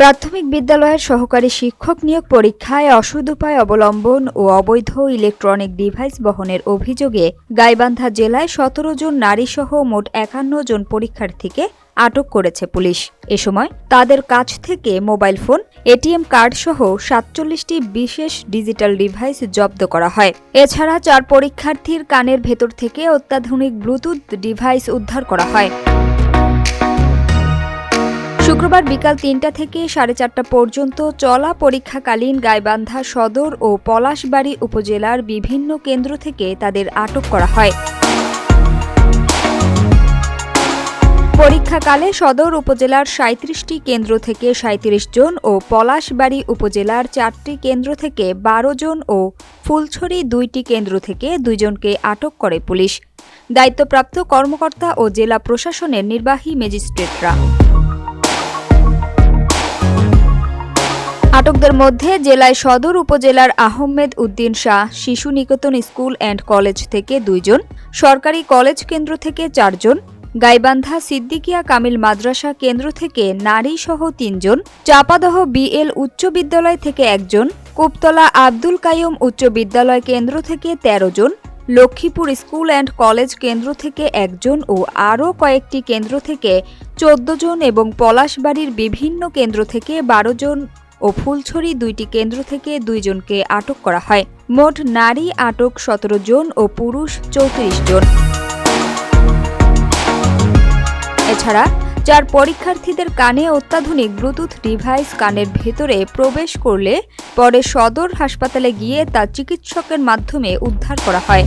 প্রাথমিক বিদ্যালয়ের সহকারী শিক্ষক নিয়োগ পরীক্ষায় অসৎ উপায় অবলম্বন ও অবৈধ ইলেকট্রনিক ডিভাইস বহনের অভিযোগে গাইবান্ধা জেলায় ১৭ জন নারীসহ মোট ৫১ জন পরীক্ষার্থীকে আটক করেছে পুলিশ। এ সময় তাদের কাছ থেকে মোবাইল ফোন, এটিএম কার্ডসহ ৪৭টি বিশেষ ডিজিটাল ডিভাইস জব্দ করা হয়। এছাড়া ৪ পরীক্ষার্থীর কানের ভেতর থেকে অত্যাধুনিক ব্লুটুথ ডিভাইস উদ্ধার করা হয়। শুক্রবার বিকাল ৩টা থেকে ৪:৩০ পর্যন্ত চলা পরীক্ষাকালীন গাইবান্ধা সদর ও পলাশবাড়ী উপজেলার বিভিন্ন কেন্দ্র থেকে তাদের আটক করা হয়। পরীক্ষাকালে সদর উপজেলার ৩৭টি কেন্দ্র থেকে ৩৭ জন ও পলাশবাড়ী উপজেলার ৪টি কেন্দ্র থেকে ১২ জন ও ফুলছড়ি ২টি কেন্দ্র থেকে ২ জনকে আটক করে পুলিশ, দায়িত্বপ্রাপ্ত কর্মকর্তা ও জেলা প্রশাসনের নির্বাহী ম্যাজিস্ট্রেটরা। আটকদের মধ্যে জেলায় সদর উপজেলার আহমেদ উদ্দিন শাহ শিশু নিকেতন স্কুল অ্যান্ড কলেজ থেকে ২ জন, সরকারি কলেজ কেন্দ্র থেকে ৪ জন, গাইবান্ধা সিদ্দিকিয়া কামিল মাদ্রাসা কেন্দ্র থেকে নারীসহ ৩ জন, চাপাদহ বিএল উচ্চ বিদ্যালয় থেকে ১ জন, কুপতলা আব্দুল কাইয়ুম উচ্চ বিদ্যালয় কেন্দ্র থেকে ১৩ জন, লক্ষ্মীপুর স্কুল অ্যান্ড কলেজ কেন্দ্র থেকে ১ জন ও আরও কয়েকটি কেন্দ্র থেকে ১৪ জন এবং পলাশবাড়ীর বিভিন্ন কেন্দ্র থেকে ১২ জন ও ফুলছড়ি ২টি কেন্দ্র থেকে ২ জনকে আটক করা হয়। মোট নারী আটক ১৭ জন ও পুরুষ ৩৪ জন। এছাড়া ৪ পরীক্ষার্থীদের কানে অত্যাধুনিক ব্লুটুথ ডিভাইস কানের ভেতরে প্রবেশ করলে পরে সদর হাসপাতালে গিয়ে তা চিকিৎসকের মাধ্যমে উদ্ধার করা হয়।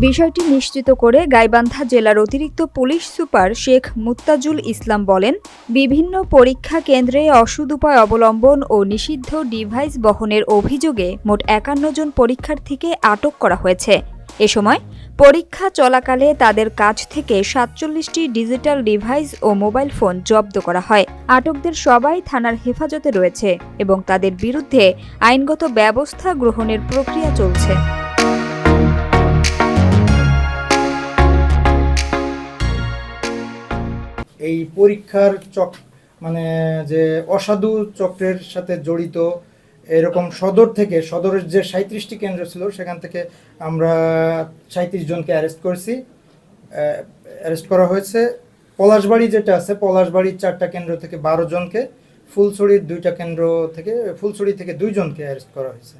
বিষয়টি নিশ্চিত করে গাইবান্ধা জেলার অতিরিক্ত পুলিশ সুপার শেখ মুত্তাজুল ইসলাম বলেন, বিভিন্ন পরীক্ষা কেন্দ্রে অসৎ উপায় অবলম্বন ও নিষিদ্ধ ডিভাইস বহনের অভিযোগে মোট ৫১ জন পরীক্ষার্থীকে আটক করা হয়েছে। এ সময় পরীক্ষা চলাকালে তাদের কাছ থেকে ৪৭টি ডিজিটাল ডিভাইস ও মোবাইল ফোন জব্দ করা হয়। আটকদের সবাই থানার হেফাজতে রয়েছে এবং তাদের বিরুদ্ধে আইনগত ব্যবস্থা গ্রহণের প্রক্রিয়া চলছে। এই পরীক্ষার যে অসাধু চক্রের সাথে জড়িত এরকম সদরের যে ৩৭টি কেন্দ্র ছিল সেখান থেকে আমরা ৩৭ জনকে অ্যারেস্ট করা হয়েছে। পলাশবাড়ি যেটা আছে, পলাশবাড়ির ৪টা কেন্দ্র থেকে ১২ জনকে, ফুলছড়ির ২টা কেন্দ্র থেকে ফুলছড়ি থেকে ২ জনকে অ্যারেস্ট করা হয়েছে।